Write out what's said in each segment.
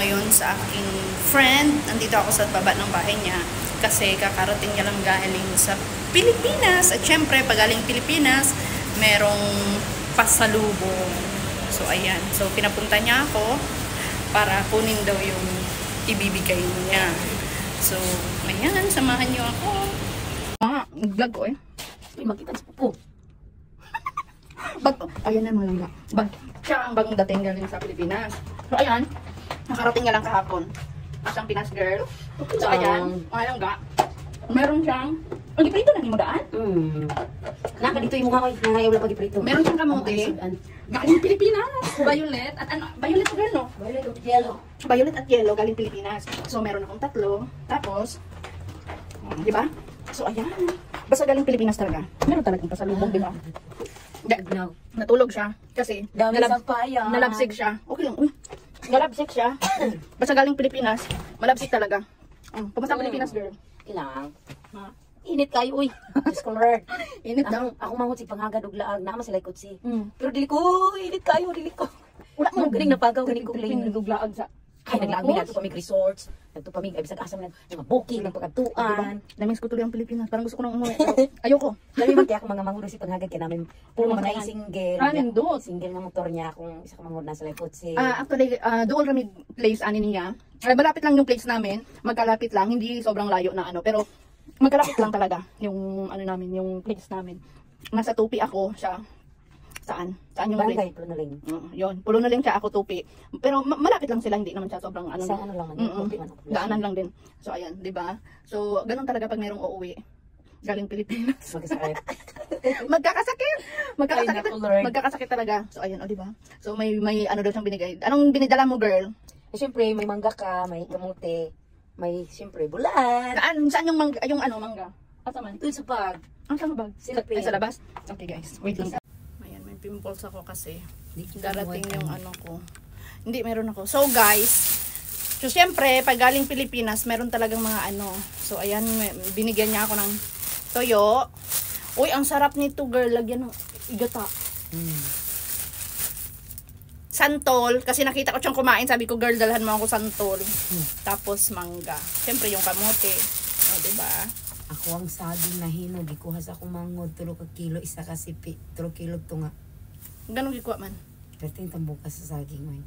ngayon sa aking friend. Nandito ako sa baba ng bahay niya kasi kakarating niya lang galing sa Pilipinas. At syempre, pag galing Pilipinas, merong pasalubong. So, ayan. So, pinapunta niya ako para kunin daw yung ibibigay niya. So, ayan. Samahan niyo ako. Vlog ko eh. Ay, makita sa pupo. Ayan na mga langga. Siya ang bagong dating galing sa Pilipinas. So, ayan. Nakarating nga lang kahapon. Asang Pinas girl. So, ayan. Mga langga. Meron siyang... Ang iprito na, hindi mo daan? Naka dito yung mukha ko. Nangayaw lang pag iprito. Meron siyang kamote. Galing Pilipinas. Violet. At ano? Violet girl, no? Violet at yellow. Violet at yellow galing Pilipinas. So, meron akong tatlo. Tapos, di ba? So, ayan. Basta galing Pilipinas talaga. Meron talagang pasalubong, di ba? No. Natulog siya. Kasi, Dami sa paya. nalabsik siya. Okay lang. Uy. Nalabsik siya. Basta galing Pilipinas, malabsik talaga. Pumunta Pilipinas, girl. Kailang. Ha? Init kayo, uy. Diyos ko, Lord. Init daw. Ako manghot si panghagad og laag. Naman sila ikot si. Mm. Pero dili ko, init kayo, dili ko. Wala Ang galing napagaw, galing ko Pilipin, naguglaag sa... Ay, naglaag mi nato pamig resorts. Nagto pamig ay bisag asa man nga booking ng pagkatuan. Naming ko tuloy ang Pilipinas. Parang gusto ko nang umuwi. Pero ayoko. Dami man kaya ako mga manghod si panghagad kay namin. Puro mga single. Nindot. Single nga motor niya kung isa ka manghod na sa likod si. Actually, doon kami place ani niya. Malapit lang yung place namin. Magkalapit lang. Hindi sobrang layo na ano. Pero magkalapit lang talaga yung ano namin, yung place namin. Nasa Tupi ako, siya. Saan? Saan yung Barangay place? Punuling. Yun. Pulo na lang siya, ako Tupi. Pero malapit lang sila, hindi naman siya sobrang ano. Sa ano lang man, Tupi man ako. Daanan lang din. So ayan, 'di ba? So ganun talaga pag mayroong uuwi galing Pilipinas. Magkasakit. Magkakasakit. Magkakasakit. Ay, naku, Lord. Magkakasakit talaga. So ayan, 'di ba? So may ano daw siyang binigay. Anong binidala mo, girl? Eh, siyempre, may mangga ka, may kamote, may siyempre bulan. Saan yung mangga, yung ano, mangga? Asa man? Ito sa bag. Ang sa bag? Silapin. Ay, sa labas? Okay, guys. Wait lang. Ayan, may pimples ako kasi darating yung ano ko. Hindi, meron ako. So, guys, so, siyempre, pag galing Pilipinas, meron talagang mga ano. So, ayan, binigyan niya ako ng toyo. Uy, ang sarap nito, girl. Lagyan ng igata. Santol. Kasi nakita ko siyang kumain. Sabi ko, girl, dalhan mo ako santol. Tapos, mangga. Siyempre, yung kamote. O, diba? Ako ang saging na hinog, ikuha sa akong mangod, 3 ka kilo, isa ka sipi, 3 kilo tunga. Ganun gikuha man. Perting tambukas sa saging, man.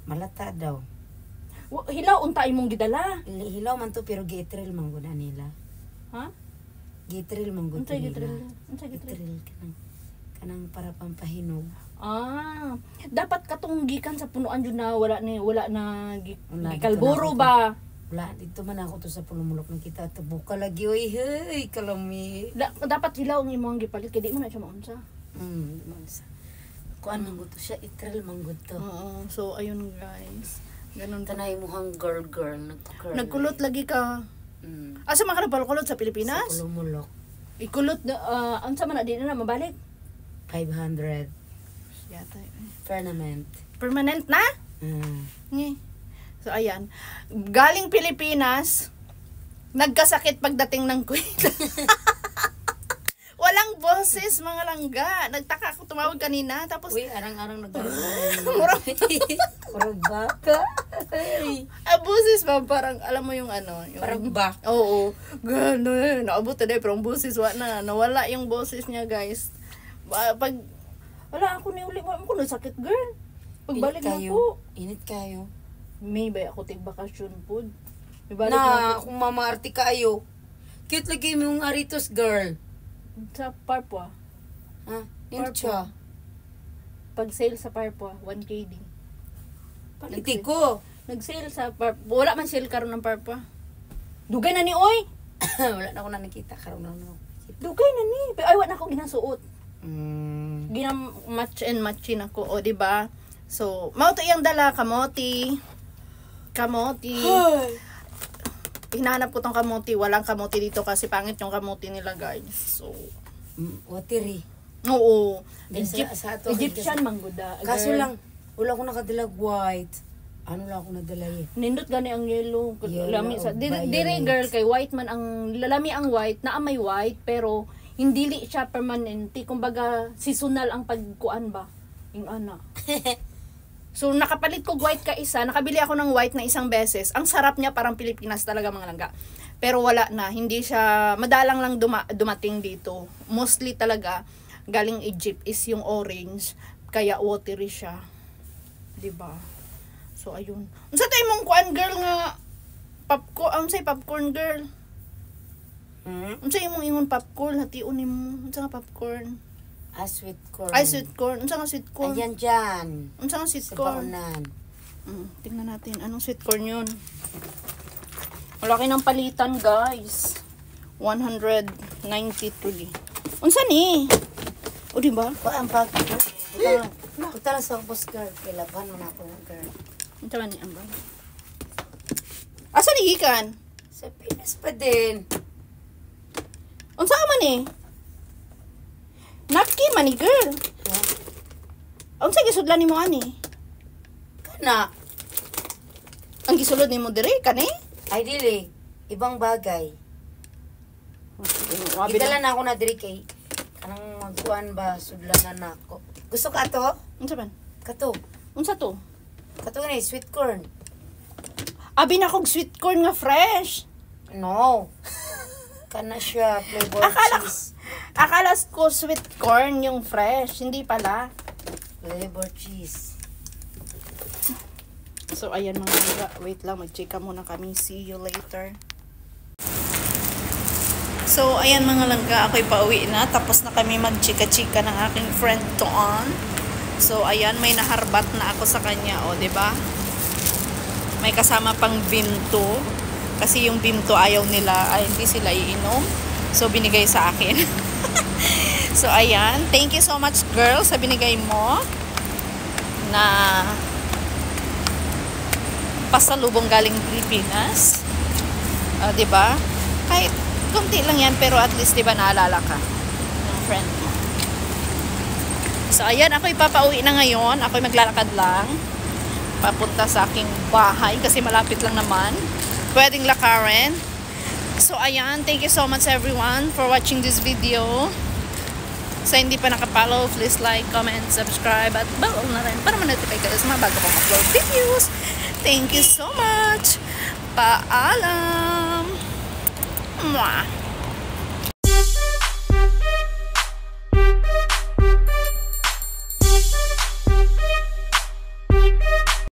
Malata daw. Hilaw, untay mong gidala. Hilaw man to, pero gitril man guna nila. Ha? Gitril man guna Untay nila. gitril. Untay gitril. Gitril, kanang para pampahinog. Dapat katong gikan sa punuan jud na wala na Wala, gikalburo dito na ba? Wala, dito man ako to sa pulumulok ng kita. Tabuka lagi, oy, hey, kalami. Dapat hilaw ang imong gipalit kay di mo na siya maunsa. Mansa. Kuan man gusto siya, itril man gusto. Oo, so ayun guys. Ganun Tanay mo hang girl, Nagkulot lagi ka. Asa man ka nagpalkulot sa Sa Pilipinas? pulumulok. Ikulot na unsa man na di na mabalik? 500. Yata. Tournament. Permanent na? Ni. So ayan. Galing Pilipinas, nagkasakit pagdating ng Kuwait. Walang boses, mga langga. Nagtaka ako tumawag kanina. Tapos, Uy, arang-arang murang, Murag baka. boses ba? Parang, alam mo yung ano. Yung, Parang bak. Oo. Gano'n. Naabot na pero ang boses, nawala yung boses niya, guys. Pag, wala ako niuli mo. Ako sakit, girl. Pagbalik na ako. Init kayo. May ba ako tig-bakasyon po? Na, kung mamaarte kayo. Cute lagi mo yung aritos, girl. Sa Parpwa. Ha? Nincha. Pag sale sa Parpwa, 1 KD. Paliti ko. Nag-sale sa Parpwa. Wala man sale karon ng Parpwa. Dugay na ni oy. Wala na ako na nakita. Karoon na ako. Dugay na ni. Pero ay wala na ako ginasuot. Ginam Match and matchin ako, o di ba? So, mao to iyang dala kamote. Hinahanap ko tong kamote. Walang kamote dito kasi pangit yung kamote nila, guys. So, watiri. oo. Sa ato, Egyptian mangguda. Kaso lang, wala ko nakadalag white. Ano lang ako nadala eh. Nindot gani ang yellow. Yellow Lami sa o dire violet. girl kay white man ang lalami ang white, naa may white pero hindi li siya permanente. Kumbaga seasonal ang pagkuan ba. Yung ana. So, nakapalit ko white ka isa. Nakabili ako ng white na isang beses. Ang sarap niya, parang Pilipinas talaga mga langga. Pero wala na. Hindi siya, madalang lang dumating dito. Mostly talaga, galing Egypt is yung orange. Kaya watery siya. Diba? So, ayun. Unsa tayo mong kuan girl nga, popcorn girl. Unsa imong ingon popcorn? Hatiun mo. Unsa nga popcorn? Sweet corn. Ay, sweet corn. Unsa nga sweet corn? Ayan dyan. Unsa nga sweet Sa corn? baunan. Tingnan natin. Anong sweet corn yun? Malaki ng palitan, guys. 193. Unsa ni? O, diba? Ang pag... Punta lang sa boss girl. Kilaban mo na ako girl. Unsa man ni ang bag? Asa ni gikan? Sa Pinas pa din. Unsa ka man ni? Napkin man ni girl. Unsa gisudlan nimo ani? Kana. Ang gisulod nimo dire kani? Ay dili. Ibang bagay. Wabi Itala na. na ako na diri kay kanang magkuan ba sudlanan na ako. Gusto ka to? Unsa man? Kato. Unsa to? Kato ni sweet corn. Abi na kog sweet corn nga fresh. No. Kana siya flavor cheese. Akala ko sweet corn yung fresh, hindi pala. Flavor cheese. So ayan mga langga, wait lang, mag-chika muna kami. See you later. So ayan mga langga, ako'y pauwi na. Tapos na kami mag-chika-chika ng aking friend Toon. So ayan, may naharbat na ako sa kanya, o, 'di ba? May kasama pang Bimto. Kasi yung Bimto ayaw nila, ay hindi sila iinom. So binigay sa akin. So ayan, thank you so much girl sa binigay mo na pasalubong galing Pilipinas. 'Di ba? Kahit konti lang yan, pero at least 'di ba naalala ka ng friend mo. So ayan, ako ipapauwi na ngayon. Ako maglalakad lang papunta sa aking bahay kasi malapit lang naman. Pwedeng lakarin. So ayan, thank you so much everyone for watching this video. Sa hindi pa nakapollow, please like, comment, subscribe, at bell na rin para ma-notify kayo sa mga bago kong upload videos. Thank you so much. Paalam. Mwah.